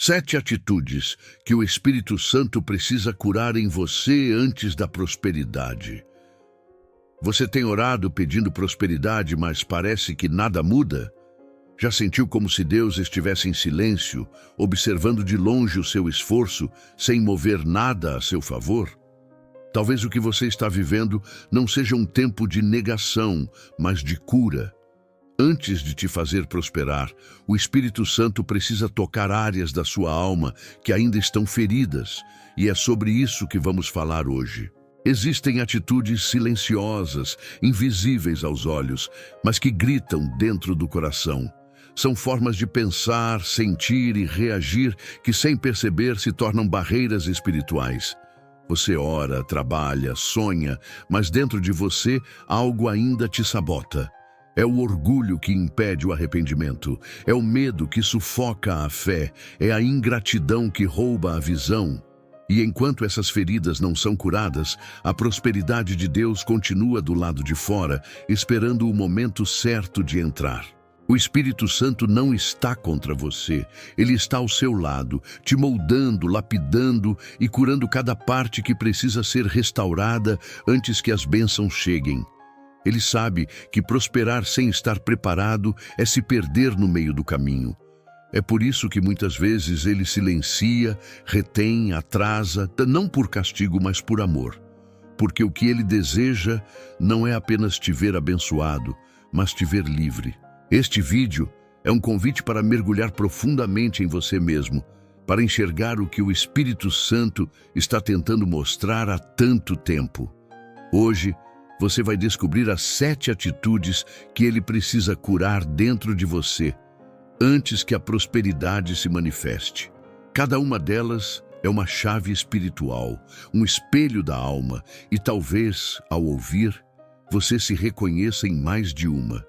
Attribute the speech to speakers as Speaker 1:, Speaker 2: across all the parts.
Speaker 1: 7 atitudes que o Espírito Santo precisa curar em você antes da prosperidade. Você tem orado pedindo prosperidade, mas parece que nada muda? Já sentiu como se Deus estivesse em silêncio, observando de longe o seu esforço, sem mover nada a seu favor? Talvez o que você está vivendo não seja um tempo de negação, mas de cura. Antes de te fazer prosperar, o Espírito Santo precisa tocar áreas da sua alma que ainda estão feridas, e é sobre isso que vamos falar hoje. Existem atitudes silenciosas, invisíveis aos olhos, mas que gritam dentro do coração. São formas de pensar, sentir e reagir que, sem perceber, se tornam barreiras espirituais. Você ora, trabalha, sonha, mas dentro de você algo ainda te sabota. É o orgulho que impede o arrependimento, é o medo que sufoca a fé, é a ingratidão que rouba a visão. E enquanto essas feridas não são curadas, a prosperidade de Deus continua do lado de fora, esperando o momento certo de entrar. O Espírito Santo não está contra você, ele está ao seu lado, te moldando, lapidando e curando cada parte que precisa ser restaurada antes que as bênçãos cheguem. Ele sabe que prosperar sem estar preparado é se perder no meio do caminho. É por isso que muitas vezes ele silencia, retém, atrasa, não por castigo, mas por amor. Porque o que ele deseja não é apenas te ver abençoado, mas te ver livre. Este vídeo é um convite para mergulhar profundamente em você mesmo, para enxergar o que o Espírito Santo está tentando mostrar há tanto tempo. Hoje, você vai descobrir as 7 atitudes que ele precisa curar dentro de você, antes que a prosperidade se manifeste. Cada uma delas é uma chave espiritual, um espelho da alma, e talvez, ao ouvir, você se reconheça em mais de uma.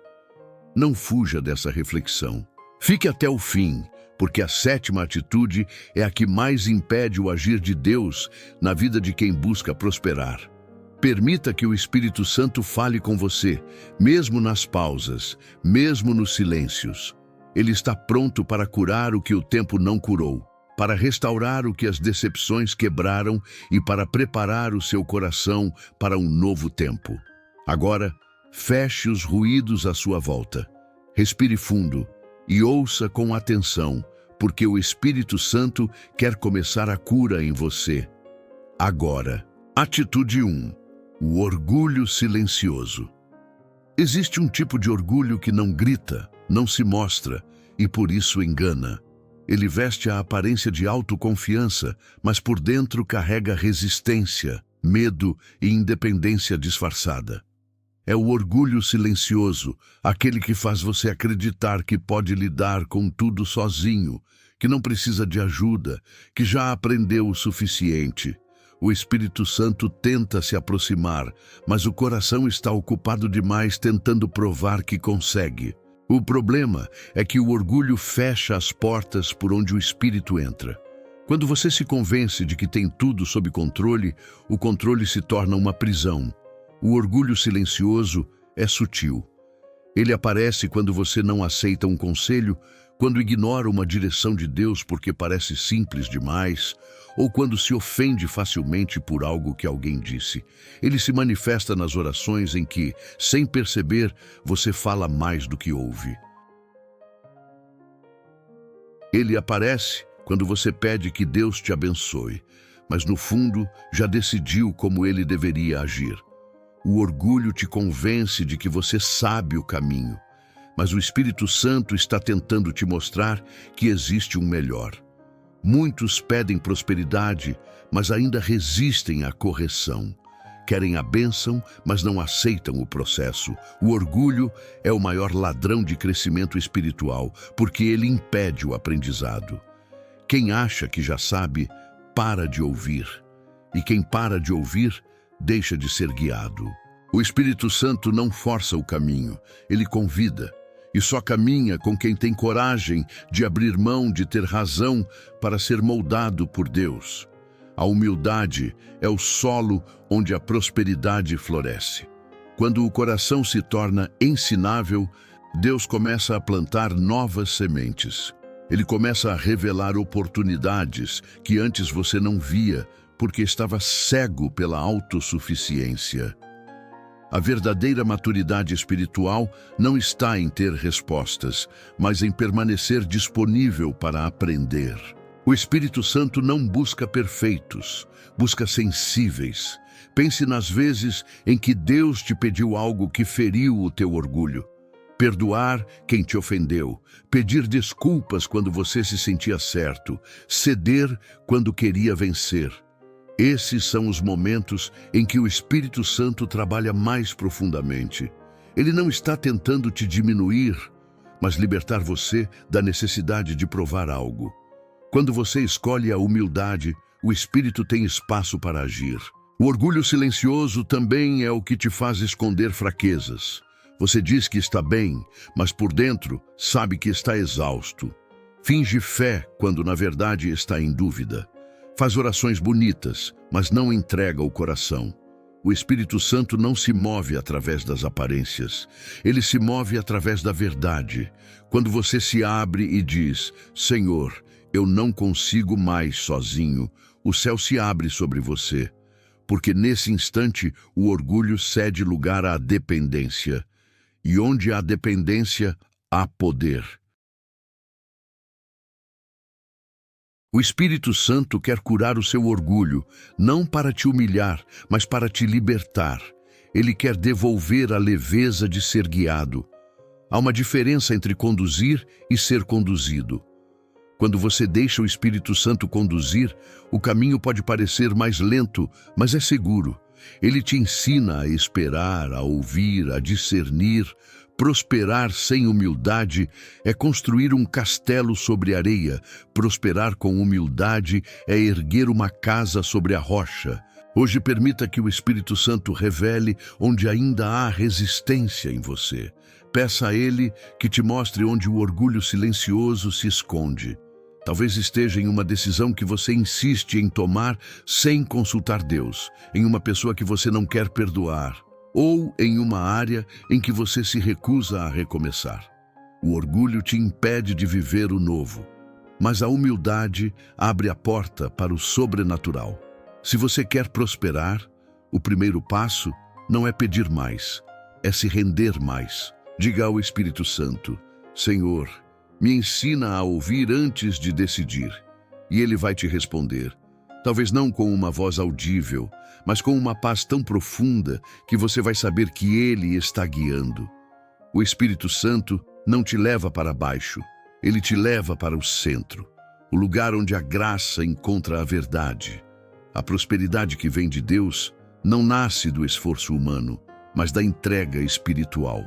Speaker 1: Não fuja dessa reflexão. Fique até o fim, porque a 7ª atitude é a que mais impede o agir de Deus na vida de quem busca prosperar. Permita que o Espírito Santo fale com você, mesmo nas pausas, mesmo nos silêncios. Ele está pronto para curar o que o tempo não curou, para restaurar o que as decepções quebraram e para preparar o seu coração para um novo tempo. Agora, feche os ruídos à sua volta. Respire fundo e ouça com atenção, porque o Espírito Santo quer começar a cura em você. Agora, atitude 1. O orgulho silencioso. Existe um tipo de orgulho que não grita, não se mostra e por isso engana. Ele veste a aparência de autoconfiança, mas por dentro carrega resistência, medo e independência disfarçada. É o orgulho silencioso, aquele que faz você acreditar que pode lidar com tudo sozinho, que não precisa de ajuda, que já aprendeu o suficiente. O Espírito Santo tenta se aproximar, mas o coração está ocupado demais tentando provar que consegue. O problema é que o orgulho fecha as portas por onde o Espírito entra. Quando você se convence de que tem tudo sob controle, o controle se torna uma prisão. O orgulho silencioso é sutil. Ele aparece quando você não aceita um conselho, quando ignora uma direção de Deus porque parece simples demais, ou quando se ofende facilmente por algo que alguém disse. Ele se manifesta nas orações em que, sem perceber, você fala mais do que ouve. Ele aparece quando você pede que Deus te abençoe, mas no fundo já decidiu como ele deveria agir. O orgulho te convence de que você sabe o caminho, mas o Espírito Santo está tentando te mostrar que existe um melhor. Muitos pedem prosperidade, mas ainda resistem à correção. Querem a bênção, mas não aceitam o processo. O orgulho é o maior ladrão de crescimento espiritual, porque ele impede o aprendizado. Quem acha que já sabe, para de ouvir. E quem para de ouvir, deixa de ser guiado. O Espírito Santo não força o caminho, ele convida. E só caminha com quem tem coragem de abrir mão de ter razão para ser moldado por Deus. A humildade é o solo onde a prosperidade floresce. Quando o coração se torna ensinável, Deus começa a plantar novas sementes. Ele começa a revelar oportunidades que antes você não via, porque estava cego pela autossuficiência. A verdadeira maturidade espiritual não está em ter respostas, mas em permanecer disponível para aprender. O Espírito Santo não busca perfeitos, busca sensíveis. Pense nas vezes em que Deus te pediu algo que feriu o teu orgulho. Perdoar quem te ofendeu, pedir desculpas quando você se sentia certo, ceder quando queria vencer. Esses são os momentos em que o Espírito Santo trabalha mais profundamente. Ele não está tentando te diminuir, mas libertar você da necessidade de provar algo. Quando você escolhe a humildade, o Espírito tem espaço para agir. O orgulho silencioso também é o que te faz esconder fraquezas. Você diz que está bem, mas por dentro sabe que está exausto. Finge fé quando na verdade está em dúvida. Faz orações bonitas, mas não entrega o coração. O Espírito Santo não se move através das aparências. Ele se move através da verdade. Quando você se abre e diz, Senhor, eu não consigo mais sozinho, o céu se abre sobre você. Porque nesse instante o orgulho cede lugar à dependência. E onde há dependência, há poder. O Espírito Santo quer curar o seu orgulho, não para te humilhar, mas para te libertar. Ele quer devolver a leveza de ser guiado. Há uma diferença entre conduzir e ser conduzido. Quando você deixa o Espírito Santo conduzir, o caminho pode parecer mais lento, mas é seguro. Ele te ensina a esperar, a ouvir, a discernir. Prosperar sem humildade é construir um castelo sobre areia. Prosperar com humildade é erguer uma casa sobre a rocha. Hoje permita que o Espírito Santo revele onde ainda há resistência em você. Peça a Ele que te mostre onde o orgulho silencioso se esconde. Talvez esteja em uma decisão que você insiste em tomar sem consultar Deus, em uma pessoa que você não quer perdoar, ou em uma área em que você se recusa a recomeçar. O orgulho te impede de viver o novo, mas a humildade abre a porta para o sobrenatural. Se você quer prosperar, o primeiro passo não é pedir mais, é se render mais. Diga ao Espírito Santo, Senhor, me ensina a ouvir antes de decidir. E Ele vai te responder. Talvez não com uma voz audível, mas com uma paz tão profunda que você vai saber que Ele está guiando. O Espírito Santo não te leva para baixo, Ele te leva para o centro, o lugar onde a graça encontra a verdade. A prosperidade que vem de Deus não nasce do esforço humano, mas da entrega espiritual.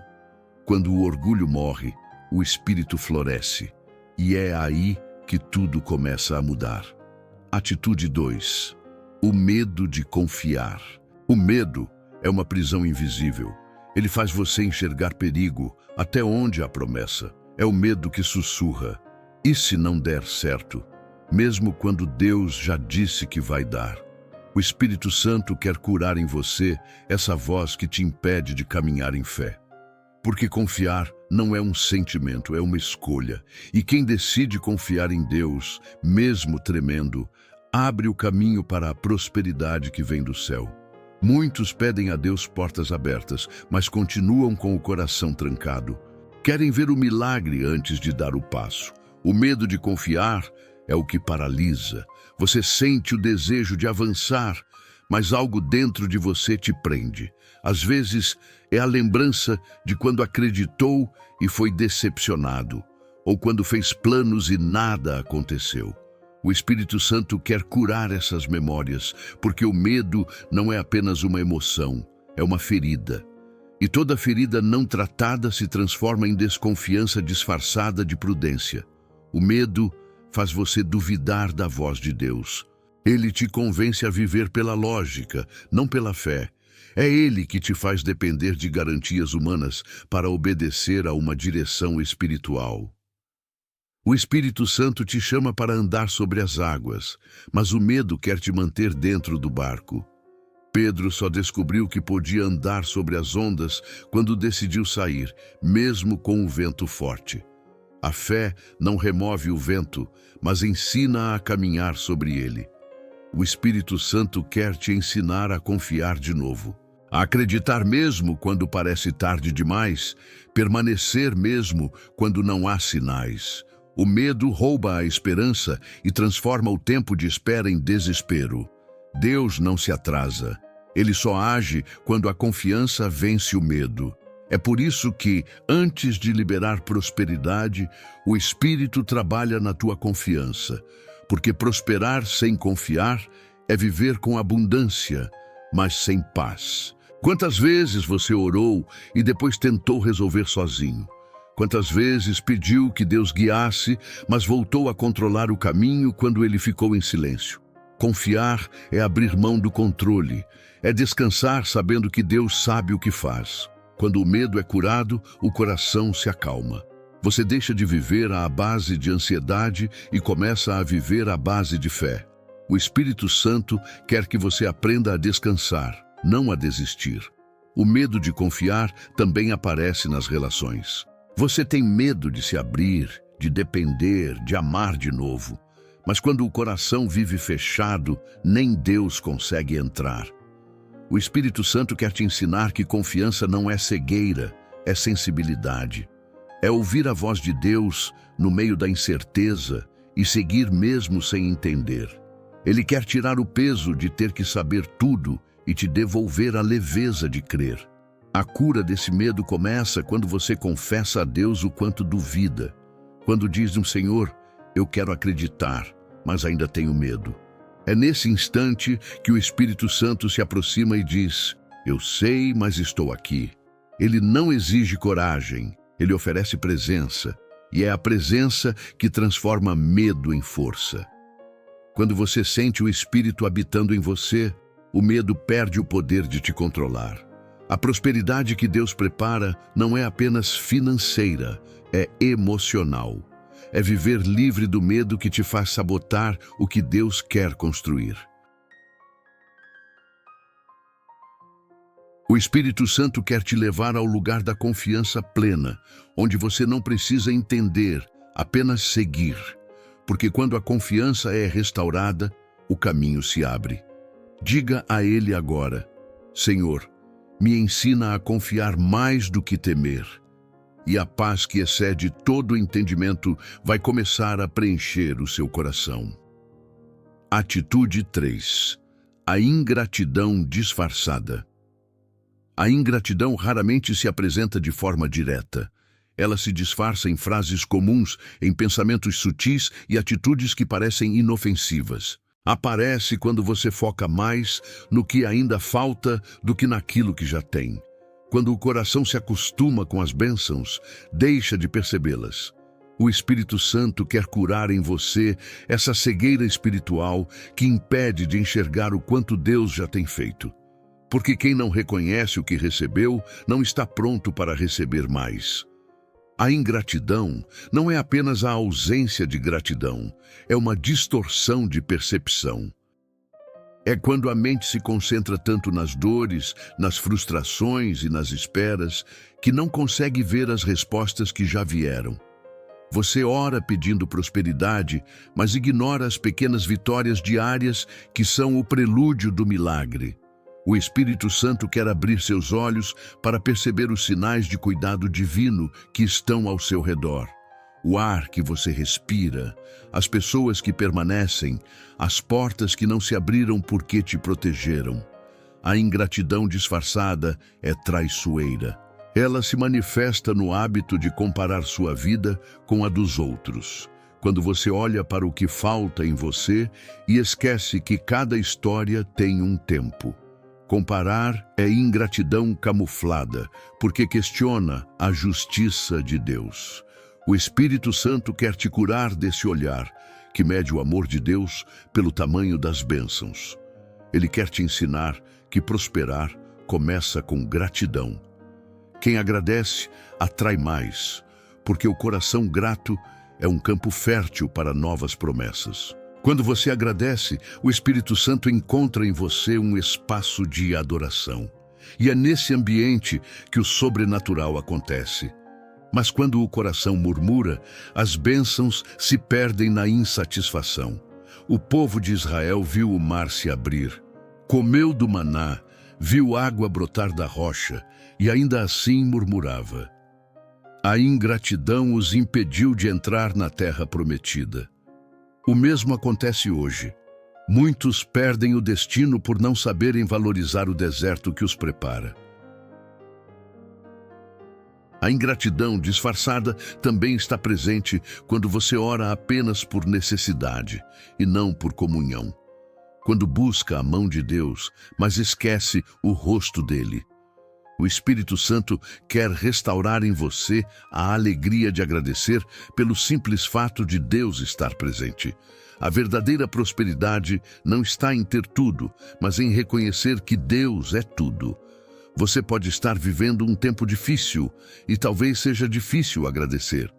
Speaker 1: Quando o orgulho morre, o espírito floresce, e é aí que tudo começa a mudar. Atitude 2. O medo de confiar. O medo é uma prisão invisível. Ele faz você enxergar perigo até onde há promessa. É o medo que sussurra. E se não der certo? Mesmo quando Deus já disse que vai dar. O Espírito Santo quer curar em você essa voz que te impede de caminhar em fé. Porque confiar não é um sentimento, é uma escolha. E quem decide confiar em Deus, mesmo tremendo, abre o caminho para a prosperidade que vem do céu. Muitos pedem a Deus portas abertas, mas continuam com o coração trancado. Querem ver o milagre antes de dar o passo. O medo de confiar é o que paralisa. Você sente o desejo de avançar, mas algo dentro de você te prende. Às vezes, é a lembrança de quando acreditou e foi decepcionado, ou quando fez planos e nada aconteceu. O Espírito Santo quer curar essas memórias, porque o medo não é apenas uma emoção, é uma ferida. E toda ferida não tratada se transforma em desconfiança disfarçada de prudência. O medo faz você duvidar da voz de Deus. Ele te convence a viver pela lógica, não pela fé. É Ele que te faz depender de garantias humanas para obedecer a uma direção espiritual. O Espírito Santo te chama para andar sobre as águas, mas o medo quer te manter dentro do barco. Pedro só descobriu que podia andar sobre as ondas quando decidiu sair, mesmo com o vento forte. A fé não remove o vento, mas ensina a caminhar sobre ele. O Espírito Santo quer te ensinar a confiar de novo, a acreditar mesmo quando parece tarde demais, permanecer mesmo quando não há sinais. O medo rouba a esperança e transforma o tempo de espera em desespero. Deus não se atrasa. Ele só age quando a confiança vence o medo. É por isso que, antes de liberar prosperidade, o Espírito trabalha na tua confiança. Porque prosperar sem confiar é viver com abundância, mas sem paz. Quantas vezes você orou e depois tentou resolver sozinho? Quantas vezes pediu que Deus guiasse, mas voltou a controlar o caminho quando ele ficou em silêncio? Confiar é abrir mão do controle, é descansar sabendo que Deus sabe o que faz. Quando o medo é curado, o coração se acalma. Você deixa de viver à base de ansiedade e começa a viver à base de fé. O Espírito Santo quer que você aprenda a descansar, não a desistir. O medo de confiar também aparece nas relações. Você tem medo de se abrir, de depender, de amar de novo. Mas quando o coração vive fechado, nem Deus consegue entrar. O Espírito Santo quer te ensinar que confiança não é cegueira, é sensibilidade. É ouvir a voz de Deus no meio da incerteza e seguir mesmo sem entender. Ele quer tirar o peso de ter que saber tudo e te devolver a leveza de crer. A cura desse medo começa quando você confessa a Deus o quanto duvida. Quando diz no Senhor, eu quero acreditar, mas ainda tenho medo. É nesse instante que o Espírito Santo se aproxima e diz, eu sei, mas estou aqui. Ele não exige coragem, ele oferece presença, e é a presença que transforma medo em força. Quando você sente o Espírito habitando em você, o medo perde o poder de te controlar. A prosperidade que Deus prepara não é apenas financeira, é emocional. É viver livre do medo que te faz sabotar o que Deus quer construir. O Espírito Santo quer te levar ao lugar da confiança plena, onde você não precisa entender, apenas seguir. Porque quando a confiança é restaurada, o caminho se abre. Diga a Ele agora, Senhor, me ensina a confiar mais do que temer. E a paz que excede todo o entendimento vai começar a preencher o seu coração. Atitude 3. A ingratidão disfarçada. A ingratidão raramente se apresenta de forma direta. Ela se disfarça em frases comuns, em pensamentos sutis e atitudes que parecem inofensivas. Aparece quando você foca mais no que ainda falta do que naquilo que já tem. Quando o coração se acostuma com as bênçãos, deixa de percebê-las. O Espírito Santo quer curar em você essa cegueira espiritual que impede de enxergar o quanto Deus já tem feito. Porque quem não reconhece o que recebeu, não está pronto para receber mais. A ingratidão não é apenas a ausência de gratidão, é uma distorção de percepção. É quando a mente se concentra tanto nas dores, nas frustrações e nas esperas, que não consegue ver as respostas que já vieram. Você ora pedindo prosperidade, mas ignora as pequenas vitórias diárias que são o prelúdio do milagre. O Espírito Santo quer abrir seus olhos para perceber os sinais de cuidado divino que estão ao seu redor. O ar que você respira, as pessoas que permanecem, as portas que não se abriram porque te protegeram. A ingratidão disfarçada é traiçoeira. Ela se manifesta no hábito de comparar sua vida com a dos outros. Quando você olha para o que falta em você e esquece que cada história tem um tempo. Comparar é ingratidão camuflada, porque questiona a justiça de Deus. O Espírito Santo quer te curar desse olhar, que mede o amor de Deus pelo tamanho das bênçãos. Ele quer te ensinar que prosperar começa com gratidão. Quem agradece atrai mais, porque o coração grato é um campo fértil para novas promessas. Quando você agradece, o Espírito Santo encontra em você um espaço de adoração. E é nesse ambiente que o sobrenatural acontece. Mas quando o coração murmura, as bênçãos se perdem na insatisfação. O povo de Israel viu o mar se abrir, comeu do maná, viu água brotar da rocha e ainda assim murmurava. A ingratidão os impediu de entrar na terra prometida. O mesmo acontece hoje. Muitos perdem o destino por não saberem valorizar o deserto que os prepara. A ingratidão disfarçada também está presente quando você ora apenas por necessidade e não por comunhão. Quando busca a mão de Deus, mas esquece o rosto dele. O Espírito Santo quer restaurar em você a alegria de agradecer pelo simples fato de Deus estar presente. A verdadeira prosperidade não está em ter tudo, mas em reconhecer que Deus é tudo. Você pode estar vivendo um tempo difícil e talvez seja difícil agradecer,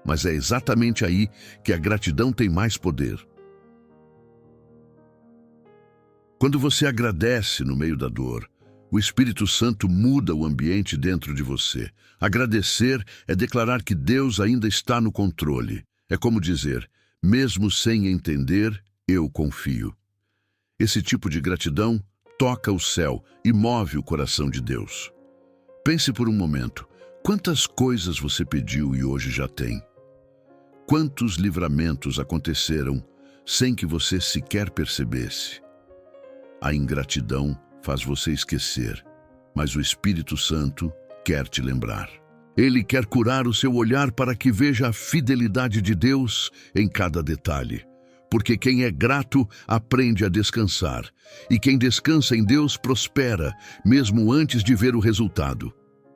Speaker 1: mas é exatamente aí que a gratidão tem mais poder. Quando você agradece no meio da dor, o Espírito Santo muda o ambiente dentro de você. Agradecer é declarar que Deus ainda está no controle. É como dizer, mesmo sem entender, eu confio. Esse tipo de gratidão toca o céu e move o coração de Deus. Pense por um momento, quantas coisas você pediu e hoje já tem? Quantos livramentos aconteceram sem que você sequer percebesse? A ingratidão faz você esquecer, mas o Espírito Santo quer te lembrar. Ele quer curar o seu olhar para que veja a fidelidade de Deus em cada detalhe. Porque quem é grato aprende a descansar, e quem descansa em Deus prospera, mesmo antes de ver o resultado.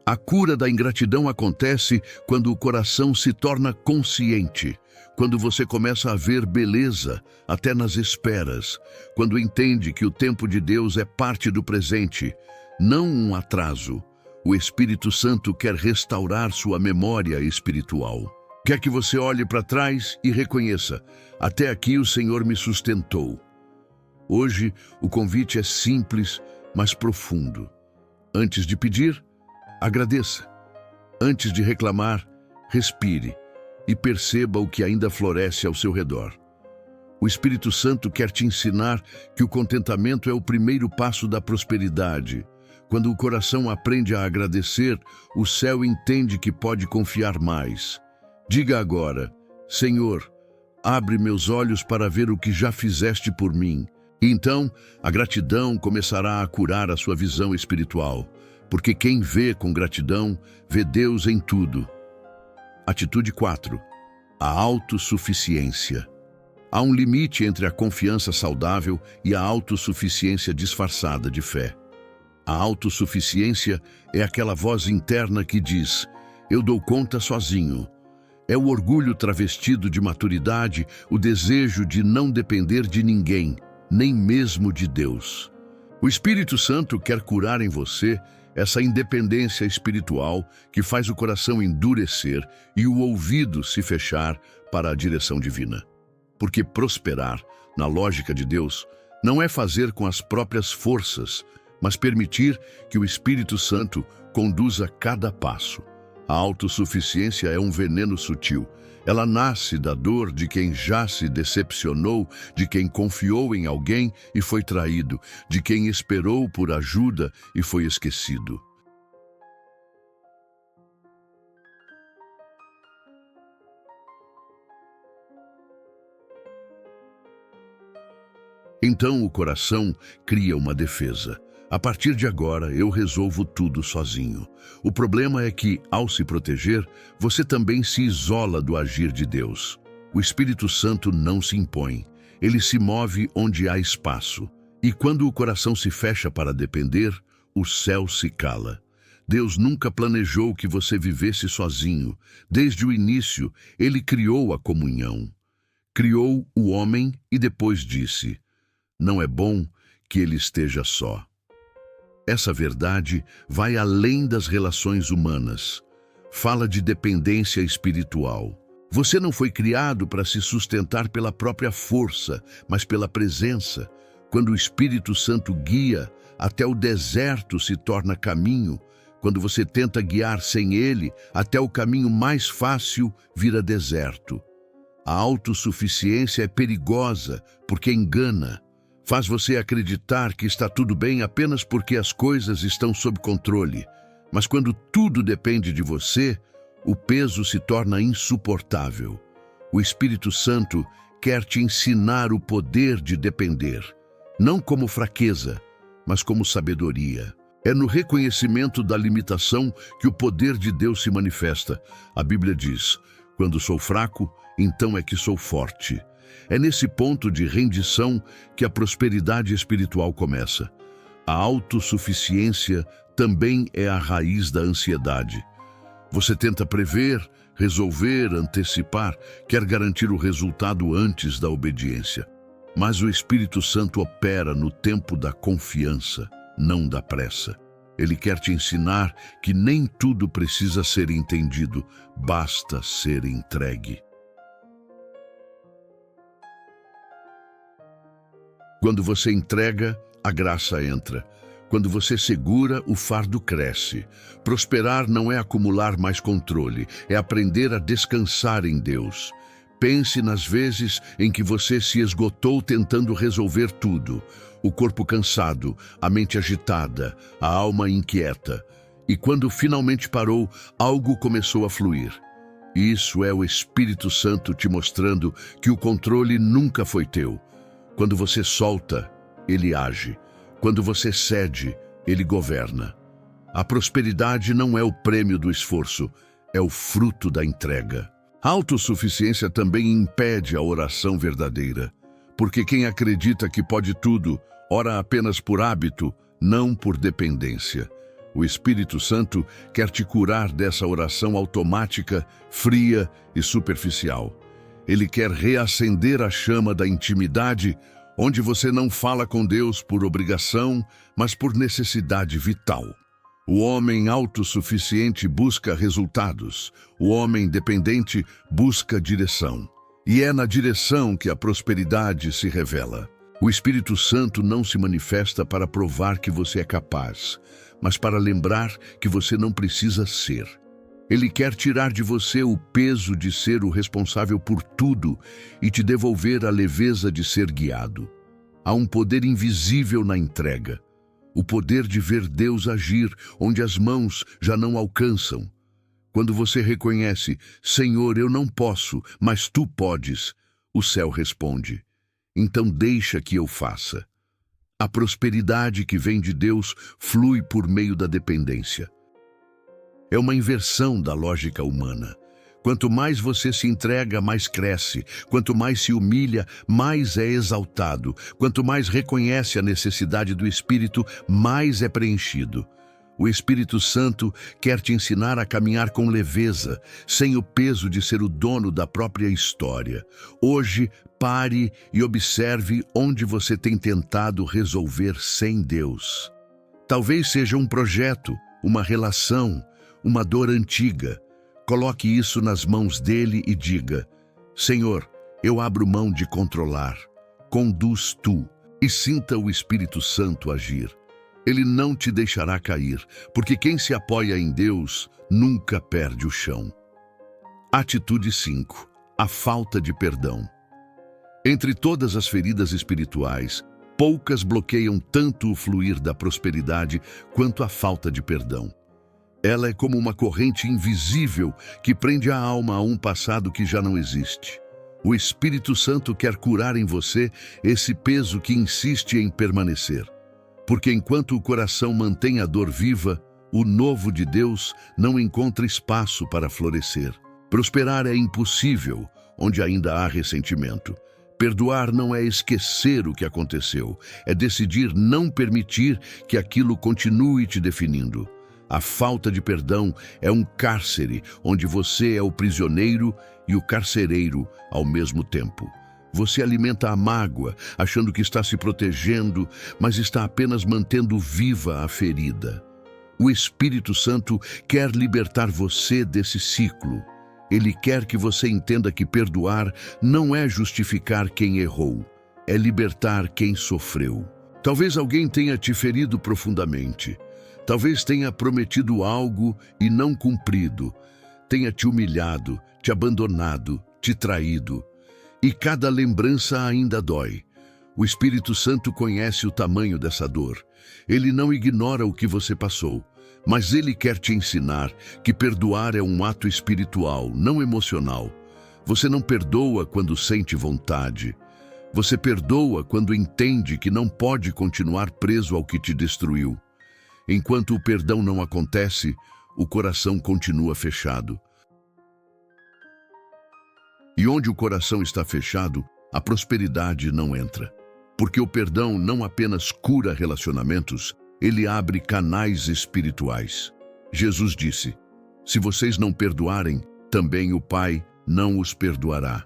Speaker 1: A cura da ingratidão acontece quando o coração se torna consciente, quando você começa a ver beleza até nas esperas, quando entende que o tempo de Deus é parte do presente, não um atraso. O Espírito Santo quer restaurar sua memória espiritual. Quer que você olhe para trás e reconheça, até aqui o Senhor me sustentou. Hoje, o convite é simples, mas profundo. Antes de pedir, agradeça. Antes de reclamar, respire e perceba o que ainda floresce ao seu redor. O Espírito Santo quer te ensinar que o contentamento é o primeiro passo da prosperidade. Quando o coração aprende a agradecer, o céu entende que pode confiar mais. Diga agora, Senhor, abre meus olhos para ver o que já fizeste por mim. E então, a gratidão começará a curar a sua visão espiritual, porque quem vê com gratidão, vê Deus em tudo. Atitude 4. A autossuficiência. Há um limite entre a confiança saudável e a autossuficiência disfarçada de fé. A autossuficiência é aquela voz interna que diz, eu dou conta sozinho. É o orgulho travestido de maturidade, o desejo de não depender de ninguém, nem mesmo de Deus. O Espírito Santo quer curar em você essa independência espiritual que faz o coração endurecer e o ouvido se fechar para a direção divina. Porque prosperar, na lógica de Deus, não é fazer com as próprias forças, mas permitir que o Espírito Santo conduza cada passo. A autossuficiência é um veneno sutil. Ela nasce da dor de quem já se decepcionou, de quem confiou em alguém e foi traído, de quem esperou por ajuda e foi esquecido. Então o coração cria uma defesa. A partir de agora, eu resolvo tudo sozinho. O problema é que, ao se proteger, você também se isola do agir de Deus. O Espírito Santo não se impõe. Ele se move onde há espaço. E quando o coração se fecha para depender, o céu se cala. Deus nunca planejou que você vivesse sozinho. Desde o início, Ele criou a comunhão. Criou o homem e depois disse, não é bom que ele esteja só. Essa verdade vai além das relações humanas. Fala de dependência espiritual. Você não foi criado para se sustentar pela própria força, mas pela presença. Quando o Espírito Santo guia, até o deserto se torna caminho. Quando você tenta guiar sem ele, até o caminho mais fácil vira deserto. A autossuficiência é perigosa porque engana. Faz você acreditar que está tudo bem apenas porque as coisas estão sob controle. Mas quando tudo depende de você, o peso se torna insuportável. O Espírito Santo quer te ensinar o poder de depender, não como fraqueza, mas como sabedoria. É no reconhecimento da limitação que o poder de Deus se manifesta. A Bíblia diz: quando sou fraco, então é que sou forte. É nesse ponto de rendição que a prosperidade espiritual começa. A autossuficiência também é a raiz da ansiedade. Você tenta prever, resolver, antecipar, quer garantir o resultado antes da obediência. Mas o Espírito Santo opera no tempo da confiança, não da pressa. Ele quer te ensinar que nem tudo precisa ser entendido, basta ser entregue. Quando você entrega, a graça entra. Quando você segura, o fardo cresce. Prosperar não é acumular mais controle, é aprender a descansar em Deus. Pense nas vezes em que você se esgotou tentando resolver tudo. O corpo cansado, a mente agitada, a alma inquieta. E quando finalmente parou, algo começou a fluir. Isso é o Espírito Santo te mostrando que o controle nunca foi teu. Quando você solta, ele age. Quando você cede, ele governa. A prosperidade não é o prêmio do esforço, é o fruto da entrega. A autossuficiência também impede a oração verdadeira, porque quem acredita que pode tudo, ora apenas por hábito, não por dependência. O Espírito Santo quer te curar dessa oração automática, fria e superficial. Ele quer reacender a chama da intimidade, onde você não fala com Deus por obrigação, mas por necessidade vital. O homem autossuficiente busca resultados. O homem dependente busca direção. E é na direção que a prosperidade se revela. O Espírito Santo não se manifesta para provar que você é capaz, mas para lembrar que você não precisa ser. Ele quer tirar de você o peso de ser o responsável por tudo e te devolver a leveza de ser guiado. Há um poder invisível na entrega. O poder de ver Deus agir onde as mãos já não alcançam. Quando você reconhece: Senhor, eu não posso, mas Tu podes, o céu responde: então deixa que eu faça. A prosperidade que vem de Deus flui por meio da dependência. É uma inversão da lógica humana. Quanto mais você se entrega, mais cresce. Quanto mais se humilha, mais é exaltado. Quanto mais reconhece a necessidade do Espírito, mais é preenchido. O Espírito Santo quer te ensinar a caminhar com leveza, sem o peso de ser o dono da própria história. Hoje, pare e observe onde você tem tentado resolver sem Deus. Talvez seja um projeto, uma relação, uma dor antiga. Coloque isso nas mãos dele e diga: Senhor, eu abro mão de controlar. Conduz Tu e sinta o Espírito Santo agir. Ele não te deixará cair, porque quem se apoia em Deus nunca perde o chão. Atitude 5. A falta de perdão. Entre todas as feridas espirituais, poucas bloqueiam tanto o fluir da prosperidade quanto a falta de perdão. Ela é como uma corrente invisível que prende a alma a um passado que já não existe. O Espírito Santo quer curar em você esse peso que insiste em permanecer. Porque enquanto o coração mantém a dor viva, o novo de Deus não encontra espaço para florescer. Prosperar é impossível onde ainda há ressentimento. Perdoar não é esquecer o que aconteceu, é decidir não permitir que aquilo continue te definindo. A falta de perdão é um cárcere onde você é o prisioneiro e o carcereiro ao mesmo tempo. Você alimenta a mágoa, achando que está se protegendo, mas está apenas mantendo viva a ferida. O Espírito Santo quer libertar você desse ciclo. Ele quer que você entenda que perdoar não é justificar quem errou, é libertar quem sofreu. Talvez alguém tenha te ferido profundamente. Talvez tenha prometido algo e não cumprido, tenha te humilhado, te abandonado, te traído. E cada lembrança ainda dói. O Espírito Santo conhece o tamanho dessa dor. Ele não ignora o que você passou, mas ele quer te ensinar que perdoar é um ato espiritual, não emocional. Você não perdoa quando sente vontade. Você perdoa quando entende que não pode continuar preso ao que te destruiu. Enquanto o perdão não acontece, o coração continua fechado. E onde o coração está fechado, a prosperidade não entra. Porque o perdão não apenas cura relacionamentos, ele abre canais espirituais. Jesus disse: se vocês não perdoarem, também o Pai não os perdoará.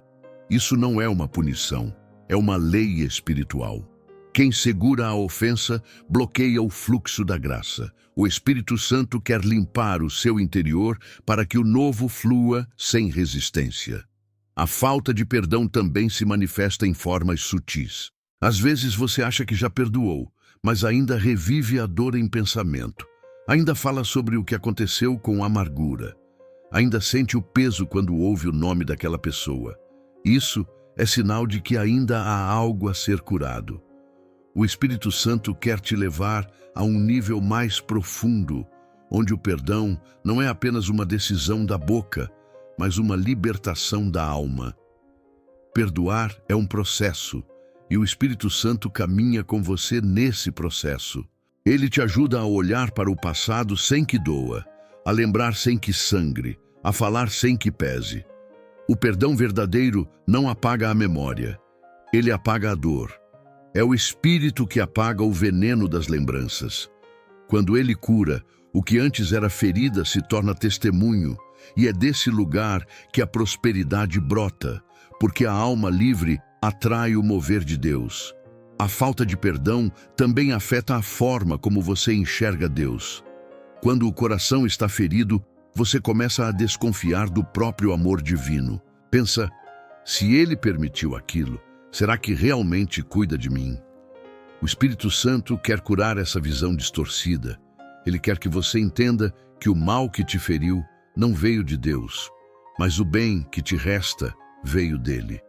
Speaker 1: Isso não é uma punição, é uma lei espiritual. Quem segura a ofensa bloqueia o fluxo da graça. O Espírito Santo quer limpar o seu interior para que o novo flua sem resistência. A falta de perdão também se manifesta em formas sutis. Às vezes você acha que já perdoou, mas ainda revive a dor em pensamento. Ainda fala sobre o que aconteceu com amargura. Ainda sente o peso quando ouve o nome daquela pessoa. Isso é sinal de que ainda há algo a ser curado. O Espírito Santo quer te levar a um nível mais profundo, onde o perdão não é apenas uma decisão da boca, mas uma libertação da alma. Perdoar é um processo, e o Espírito Santo caminha com você nesse processo. Ele te ajuda a olhar para o passado sem que doa, a lembrar sem que sangre, a falar sem que pese. O perdão verdadeiro não apaga a memória, ele apaga a dor. É o Espírito que apaga o veneno das lembranças. Quando ele cura, o que antes era ferida se torna testemunho, e é desse lugar que a prosperidade brota, porque a alma livre atrai o mover de Deus. A falta de perdão também afeta a forma como você enxerga Deus. Quando o coração está ferido, você começa a desconfiar do próprio amor divino. Pensa, se ele permitiu aquilo, será que realmente cuida de mim? O Espírito Santo quer curar essa visão distorcida. Ele quer que você entenda que o mal que te feriu não veio de Deus, mas o bem que te resta veio dele.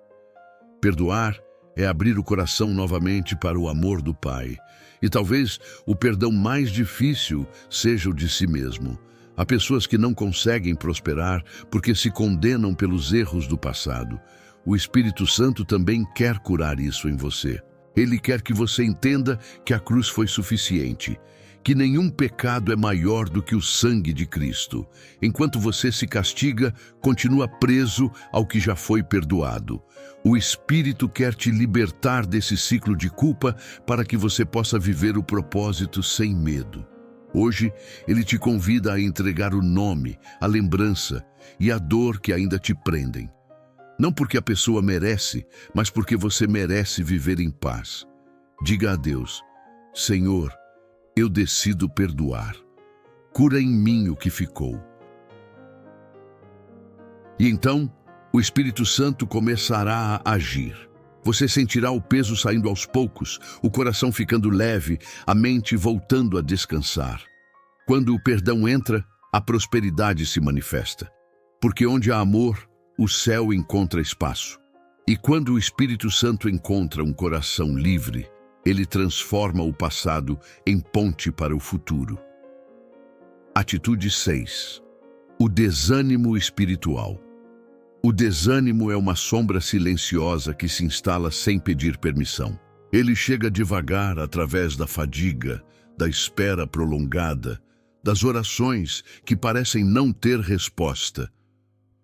Speaker 1: Perdoar é abrir o coração novamente para o amor do Pai. E talvez o perdão mais difícil seja o de si mesmo. Há pessoas que não conseguem prosperar porque se condenam pelos erros do passado. O Espírito Santo também quer curar isso em você. Ele quer que você entenda que a cruz foi suficiente, que nenhum pecado é maior do que o sangue de Cristo. Enquanto você se castiga, continua preso ao que já foi perdoado. O Espírito quer te libertar desse ciclo de culpa para que você possa viver o propósito sem medo. Hoje, ele te convida a entregar o nome, a lembrança e a dor que ainda te prendem. Não porque a pessoa merece, mas porque você merece viver em paz. Diga a Deus: Senhor, eu decido perdoar. Cura em mim o que ficou. E então, o Espírito Santo começará a agir. Você sentirá o peso saindo aos poucos, o coração ficando leve, a mente voltando a descansar. Quando o perdão entra, a prosperidade se manifesta. Porque onde há amor, o céu encontra espaço. E quando o Espírito Santo encontra um coração livre, ele transforma o passado em ponte para o futuro. Atitude 6. O desânimo espiritual. O desânimo é uma sombra silenciosa que se instala sem pedir permissão. Ele chega devagar através da fadiga, da espera prolongada, das orações que parecem não ter resposta.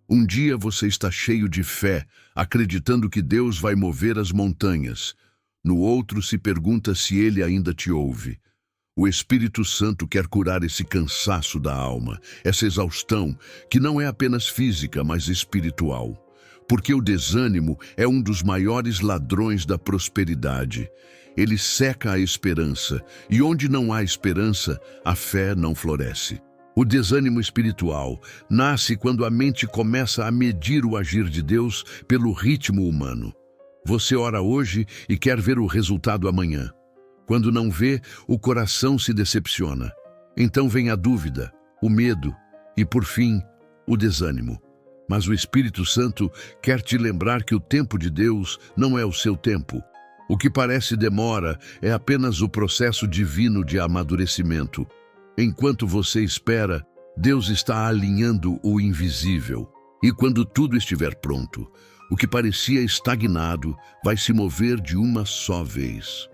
Speaker 1: Um dia você está cheio de fé, acreditando que Deus vai mover as montanhas. No outro se pergunta se ele ainda te ouve. O Espírito Santo quer curar esse cansaço da alma, essa exaustão, que não é apenas física, mas espiritual. Porque o desânimo é um dos maiores ladrões da prosperidade. Ele seca a esperança, e onde não há esperança, a fé não floresce. O desânimo espiritual nasce quando a mente começa a medir o agir de Deus pelo ritmo humano. Você ora hoje e quer ver o resultado amanhã. Quando não vê, o coração se decepciona. Então vem a dúvida, o medo e, por fim, o desânimo. Mas o Espírito Santo quer te lembrar que o tempo de Deus não é o seu tempo. O que parece demora é apenas o processo divino de amadurecimento. Enquanto você espera, Deus está alinhando o invisível. E quando tudo estiver pronto, o que parecia estagnado vai se mover de uma só vez.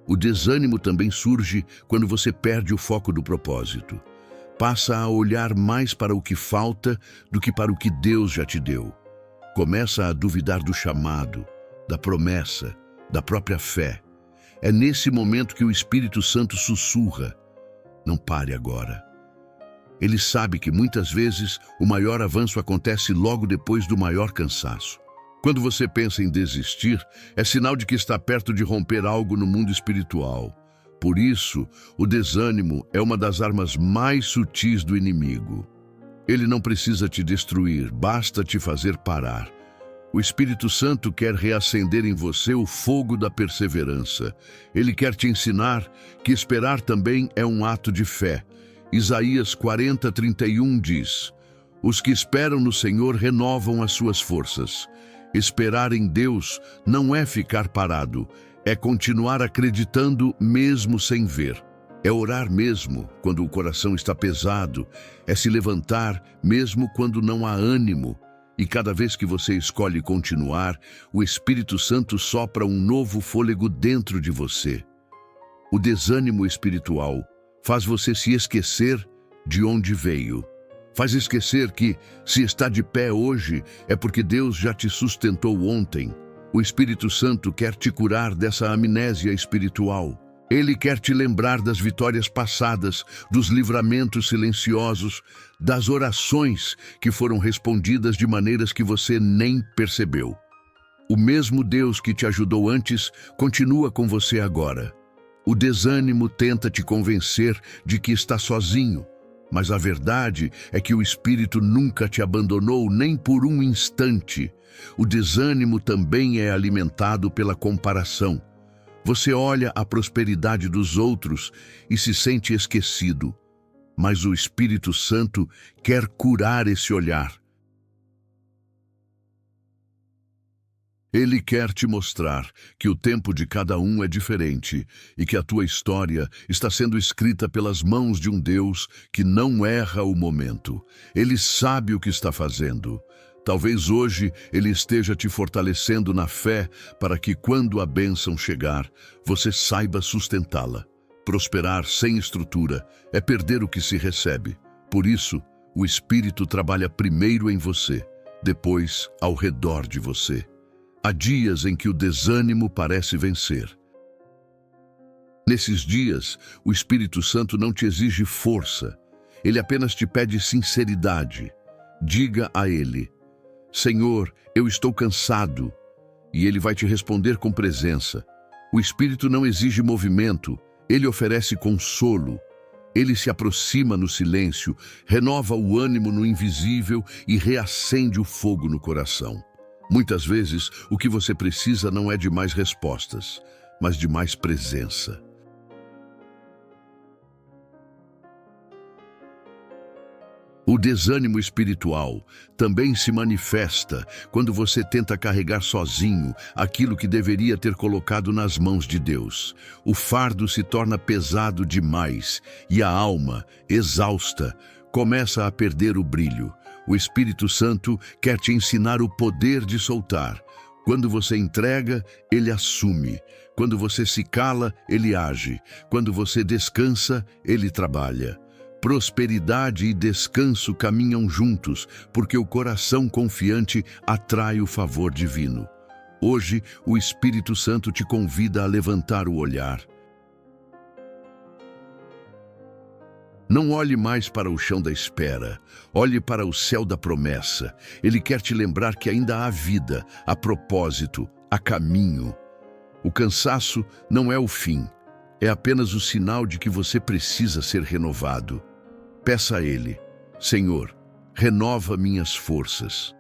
Speaker 1: O desânimo também surge quando você perde o foco do propósito. Passa a olhar mais para o que falta do que para o que Deus já te deu. Começa a duvidar do chamado, da promessa, da própria fé. É nesse momento que o Espírito Santo sussurra: não pare agora. Ele sabe que muitas vezes o maior avanço acontece logo depois do maior cansaço. Quando você pensa em desistir, é sinal de que está perto de romper algo no mundo espiritual. Por isso, o desânimo é uma das armas mais sutis do inimigo. Ele não precisa te destruir, basta te fazer parar. O Espírito Santo quer reacender em você o fogo da perseverança. Ele quer te ensinar que esperar também é um ato de fé. Isaías 40:31 diz: os que esperam no Senhor renovam as suas forças. Esperar em Deus não é ficar parado, é continuar acreditando mesmo sem ver. É orar mesmo quando o coração está pesado, é se levantar mesmo quando não há ânimo. E cada vez que você escolhe continuar, o Espírito Santo sopra um novo fôlego dentro de você. O desânimo espiritual faz você se esquecer de onde veio. Faz esquecer que, se está de pé hoje, é porque Deus já te sustentou ontem. O Espírito Santo quer te curar dessa amnésia espiritual. Ele quer te lembrar das vitórias passadas, dos livramentos silenciosos, das orações que foram respondidas de maneiras que você nem percebeu. O mesmo Deus que te ajudou antes continua com você agora. O desânimo tenta te convencer de que está sozinho, mas a verdade é que o Espírito nunca te abandonou nem por um instante. O desânimo também é alimentado pela comparação. Você olha a prosperidade dos outros e se sente esquecido, mas o Espírito Santo quer curar esse olhar. Ele quer te mostrar que o tempo de cada um é diferente e que a tua história está sendo escrita pelas mãos de um Deus que não erra o momento. Ele sabe o que está fazendo. Talvez hoje Ele esteja te fortalecendo na fé para que, quando a bênção chegar, você saiba sustentá-la. Prosperar sem estrutura é perder o que se recebe. Por isso, o Espírito trabalha primeiro em você, depois ao redor de você. Há dias em que o desânimo parece vencer. Nesses dias, o Espírito Santo não te exige força. Ele apenas te pede sinceridade. Diga a Ele: Senhor, eu estou cansado. E Ele vai te responder com presença. O Espírito não exige movimento. Ele oferece consolo. Ele se aproxima no silêncio, renova o ânimo no invisível e reacende o fogo no coração. Muitas vezes, o que você precisa não é de mais respostas, mas de mais presença. O desânimo espiritual também se manifesta quando você tenta carregar sozinho aquilo que deveria ter colocado nas mãos de Deus. O fardo se torna pesado demais e a alma, exausta, começa a perder o brilho. O Espírito Santo quer te ensinar o poder de soltar. Quando você entrega, Ele assume. Quando você se cala, Ele age. Quando você descansa, Ele trabalha. Prosperidade e descanso caminham juntos, porque o coração confiante atrai o favor divino. Hoje, o Espírito Santo te convida a levantar o olhar. Não olhe mais para o chão da espera, olhe para o céu da promessa. Ele quer te lembrar que ainda há vida, há propósito, há caminho. O cansaço não é o fim, é apenas o sinal de que você precisa ser renovado. Peça a Ele: Senhor, renova minhas forças.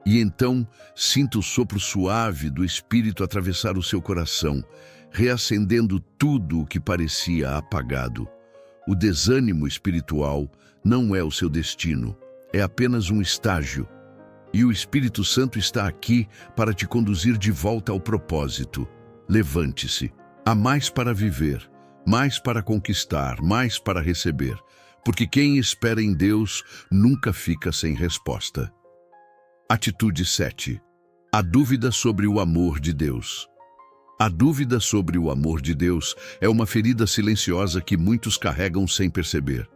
Speaker 1: E então, sinta o sopro suave do Espírito atravessar o seu coração, reacendendo tudo o que parecia apagado. O desânimo espiritual não é o seu destino, é apenas um estágio. E o Espírito Santo está aqui para te conduzir de volta ao propósito. Levante-se. Há mais para viver, mais para conquistar, mais para receber. Porque quem espera em Deus nunca fica sem resposta. Atitude 7. A dúvida sobre o amor de Deus. A dúvida sobre o amor de Deus é uma ferida silenciosa que muitos carregam sem perceber.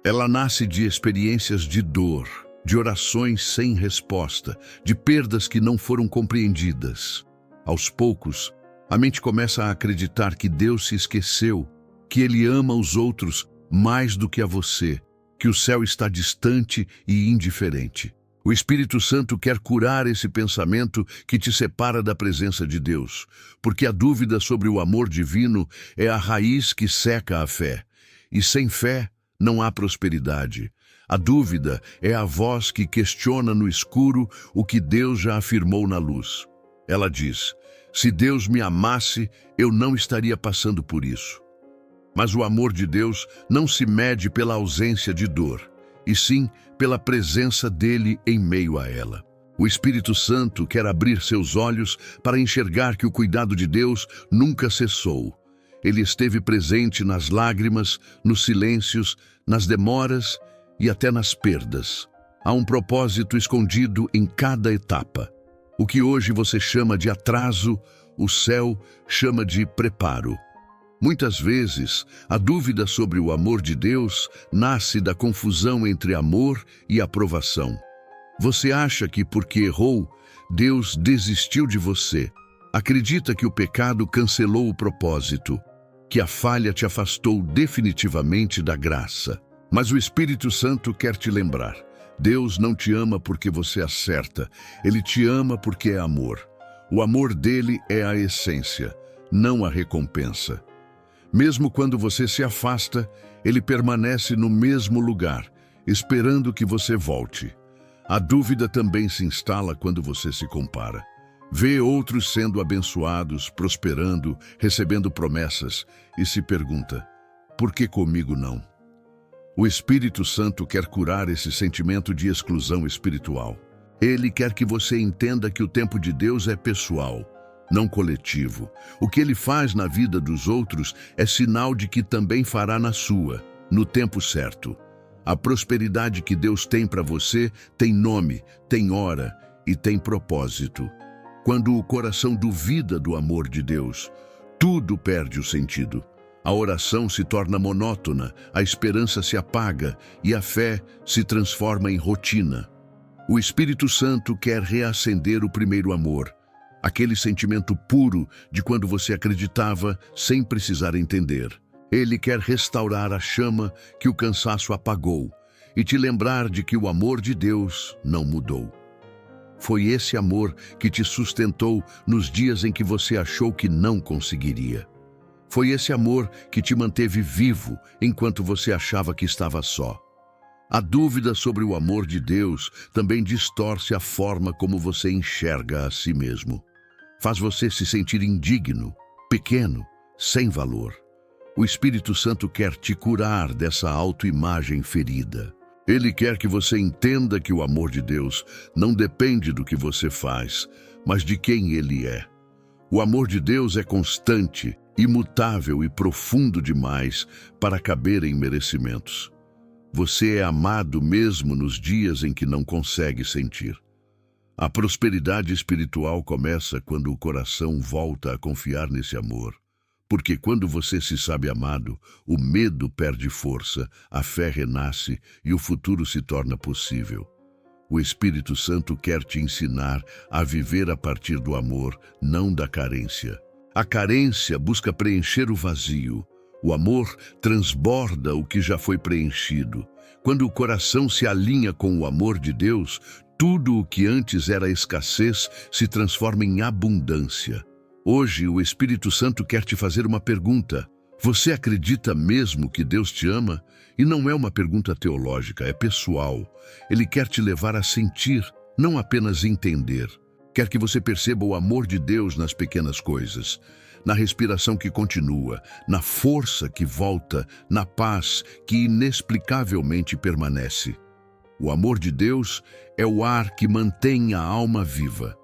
Speaker 1: Ela nasce de experiências de dor, de orações sem resposta, de perdas que não foram compreendidas. Aos poucos, a mente começa a acreditar que Deus se esqueceu, que Ele ama os outros mais do que a você, que o céu está distante e indiferente. O Espírito Santo quer curar esse pensamento que te separa da presença de Deus, porque a dúvida sobre o amor divino é a raiz que seca a fé. E sem fé não há prosperidade. A dúvida é a voz que questiona no escuro o que Deus já afirmou na luz. Ela diz: se Deus me amasse, eu não estaria passando por isso. Mas o amor de Deus não se mede pela ausência de dor, e sim pela presença dele em meio a ela. O Espírito Santo quer abrir seus olhos para enxergar que o cuidado de Deus nunca cessou. Ele esteve presente nas lágrimas, nos silêncios, nas demoras e até nas perdas. Há um propósito escondido em cada etapa. O que hoje você chama de atraso, o céu chama de preparo. Muitas vezes, a dúvida sobre o amor de Deus nasce da confusão entre amor e aprovação. Você acha que porque errou, Deus desistiu de você. Acredita que o pecado cancelou o propósito, que a falha te afastou definitivamente da graça. Mas o Espírito Santo quer te lembrar: Deus não te ama porque você acerta, Ele te ama porque é amor. O amor dele é a essência, não a recompensa. Mesmo quando você se afasta, Ele permanece no mesmo lugar, esperando que você volte. A dúvida também se instala quando você se compara. Vê outros sendo abençoados, prosperando, recebendo promessas e se pergunta: por que comigo não? O Espírito Santo quer curar esse sentimento de exclusão espiritual. Ele quer que você entenda que o tempo de Deus é pessoal, não coletivo. O que Ele faz na vida dos outros é sinal de que também fará na sua, no tempo certo. A prosperidade que Deus tem para você tem nome, tem hora e tem propósito. Quando o coração duvida do amor de Deus, tudo perde o sentido. A oração se torna monótona, a esperança se apaga e a fé se transforma em rotina. O Espírito Santo quer reacender o primeiro amor, aquele sentimento puro de quando você acreditava sem precisar entender. Ele quer restaurar a chama que o cansaço apagou e te lembrar de que o amor de Deus não mudou. Foi esse amor que te sustentou nos dias em que você achou que não conseguiria. Foi esse amor que te manteve vivo enquanto você achava que estava só. A dúvida sobre o amor de Deus também distorce a forma como você enxerga a si mesmo. Faz você se sentir indigno, pequeno, sem valor. O Espírito Santo quer te curar dessa autoimagem ferida. Ele quer que você entenda que o amor de Deus não depende do que você faz, mas de quem Ele é. O amor de Deus é constante, imutável e profundo demais para caber em merecimentos. Você é amado mesmo nos dias em que não consegue sentir. A prosperidade espiritual começa quando o coração volta a confiar nesse amor. Porque quando você se sabe amado, o medo perde força, a fé renasce e o futuro se torna possível. O Espírito Santo quer te ensinar a viver a partir do amor, não da carência. A carência busca preencher o vazio. O amor transborda o que já foi preenchido. Quando o coração se alinha com o amor de Deus, tudo o que antes era escassez se transforma em abundância. Hoje, o Espírito Santo quer te fazer uma pergunta. Você acredita mesmo que Deus te ama? E não é uma pergunta teológica, é pessoal. Ele quer te levar a sentir, não apenas entender. Quer que você perceba o amor de Deus nas pequenas coisas. na respiração que continua, na força que volta, na paz que inexplicavelmente permanece. O amor de Deus é o ar que mantém a alma viva.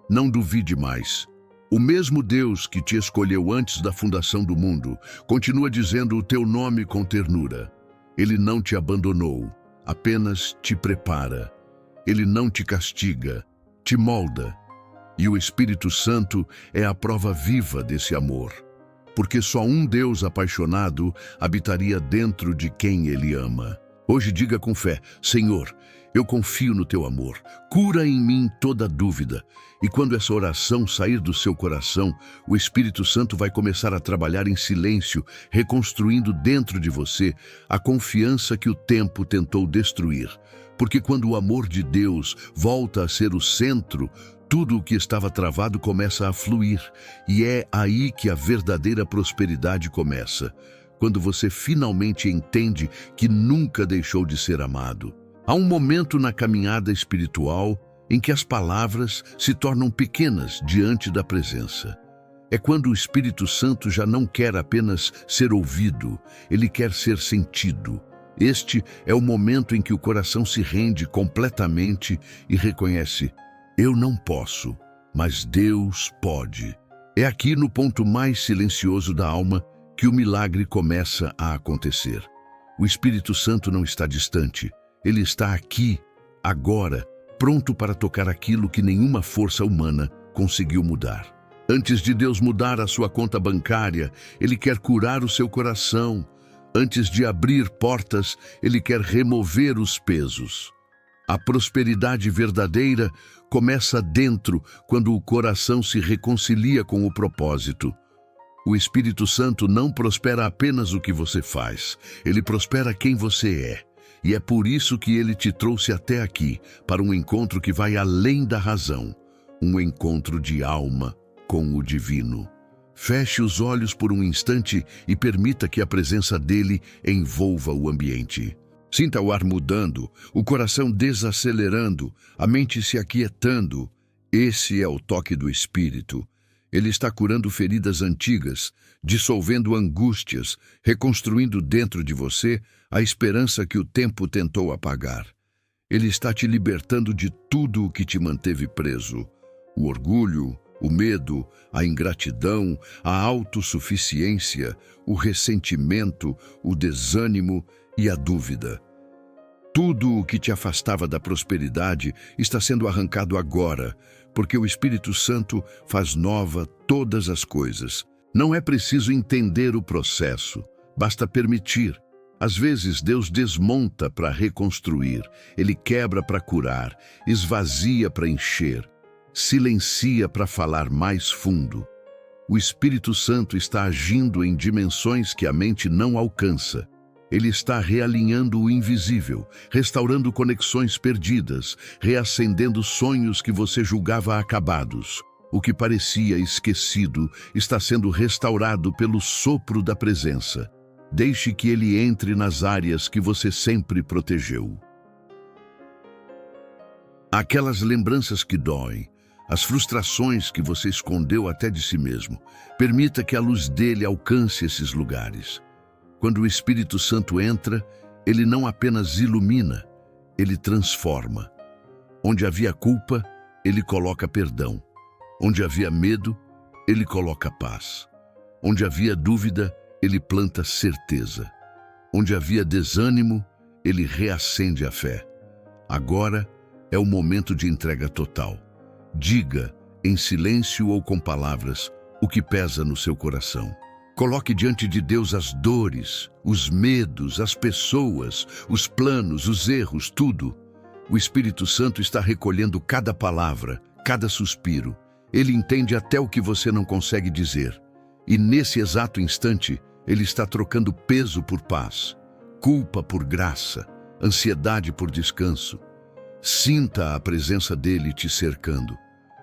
Speaker 1: Não duvide mais. O mesmo Deus que te escolheu antes da fundação do mundo continua dizendo o teu nome com ternura. Ele não te abandonou, apenas te prepara. Ele não te castiga, te molda. E o Espírito Santo é a prova viva desse amor. Porque só um Deus apaixonado habitaria dentro de quem Ele ama. Hoje diga com fé: Senhor, eu confio no teu amor. Cura em mim toda dúvida. E quando essa oração sair do seu coração, o Espírito Santo vai começar a trabalhar em silêncio, reconstruindo dentro de você a confiança que o tempo tentou destruir. Porque quando o amor de Deus volta a ser o centro, tudo o que estava travado começa a fluir. E é aí que a verdadeira prosperidade começa. Quando você finalmente entende que nunca deixou de ser amado. Há um momento na caminhada espiritual em que as palavras se tornam pequenas diante da presença. É quando o Espírito Santo já não quer apenas ser ouvido, ele quer ser sentido. Este é o momento em que o coração se rende completamente e reconhece: eu não posso, mas Deus pode. É aqui no ponto mais silencioso da alma que o milagre começa a acontecer. O Espírito Santo não está distante. Ele está aqui, agora, pronto para tocar aquilo que nenhuma força humana conseguiu mudar. Antes de Deus mudar a sua conta bancária, Ele quer curar o seu coração. Antes de abrir portas, Ele quer remover os pesos. A prosperidade verdadeira começa dentro, quando o coração se reconcilia com o propósito. O Espírito Santo não prospera apenas o que você faz, ele prospera quem você é. E é por isso que ele te trouxe até aqui, para um encontro que vai além da razão, um encontro de alma com o divino. Feche os olhos por um instante e permita que a presença dele envolva o ambiente. Sinta o ar mudando, o coração desacelerando, a mente se aquietando. Esse é o toque do Espírito. Ele está curando feridas antigas, dissolvendo angústias, reconstruindo dentro de você a esperança que o tempo tentou apagar. Ele está te libertando de tudo o que te manteve preso. O orgulho, o medo, a ingratidão, a autossuficiência, o ressentimento, o desânimo e a dúvida. Tudo o que te afastava da prosperidade está sendo arrancado agora, porque o Espírito Santo faz nova todas as coisas. Não é preciso entender o processo, basta permitir. Às vezes Deus desmonta para reconstruir, Ele quebra para curar, esvazia para encher, silencia para falar mais fundo. O Espírito Santo está agindo em dimensões que a mente não alcança. Ele está realinhando o invisível, restaurando conexões perdidas, reacendendo sonhos que você julgava acabados. O que parecia esquecido está sendo restaurado pelo sopro da presença. Deixe que ele entre nas áreas que você sempre protegeu. Aquelas lembranças que doem, as frustrações que você escondeu até de si mesmo, permita que a luz dele alcance esses lugares. Quando o Espírito Santo entra, ele não apenas ilumina, ele transforma. Onde havia culpa, ele coloca perdão. Onde havia medo, ele coloca paz. Onde havia dúvida, ele planta certeza. Onde havia desânimo, ele reacende a fé. Agora é o momento de entrega total. Diga, em silêncio ou com palavras, o que pesa no seu coração. Coloque diante de Deus as dores, os medos, as pessoas, os planos, os erros, tudo. O Espírito Santo está recolhendo cada palavra, cada suspiro. Ele entende até o que você não consegue dizer. E nesse exato instante, ele está trocando peso por paz, culpa por graça, ansiedade por descanso. Sinta a presença dele te cercando.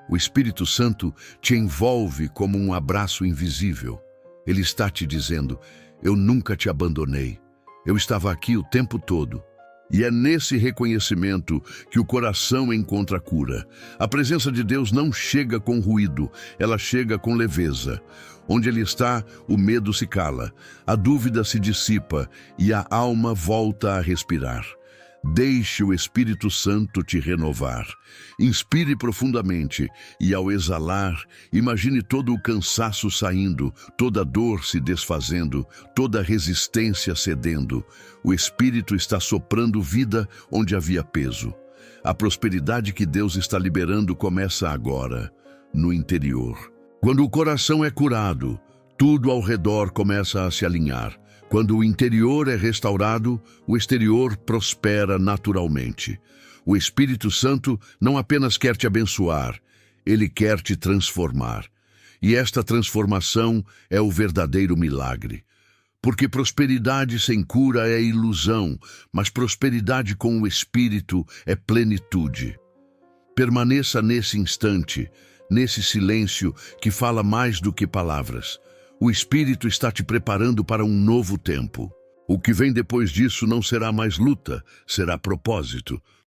Speaker 1: O Espírito Santo te envolve como um abraço invisível. Ele está te dizendo: eu nunca te abandonei. Eu estava aqui o tempo todo. E é nesse reconhecimento que o coração encontra cura. A presença de Deus não chega com ruído, ela chega com leveza. Onde ele está, o medo se cala, a dúvida se dissipa e a alma volta a respirar. Deixe o Espírito Santo te renovar. Inspire profundamente e, ao exalar, imagine todo o cansaço saindo, toda a dor se desfazendo, toda a resistência cedendo. O Espírito está soprando vida onde havia peso. A prosperidade que Deus está liberando começa agora, no interior. Quando o coração é curado, tudo ao redor começa a se alinhar. Quando o interior é restaurado, o exterior prospera naturalmente. O Espírito Santo não apenas quer te abençoar, ele quer te transformar. E esta transformação é o verdadeiro milagre. Porque prosperidade sem cura é ilusão, mas prosperidade com o Espírito é plenitude. Permaneça nesse instante, nesse silêncio que fala mais do que palavras. O Espírito está te preparando para um novo tempo. O que vem depois disso não será mais luta, será propósito.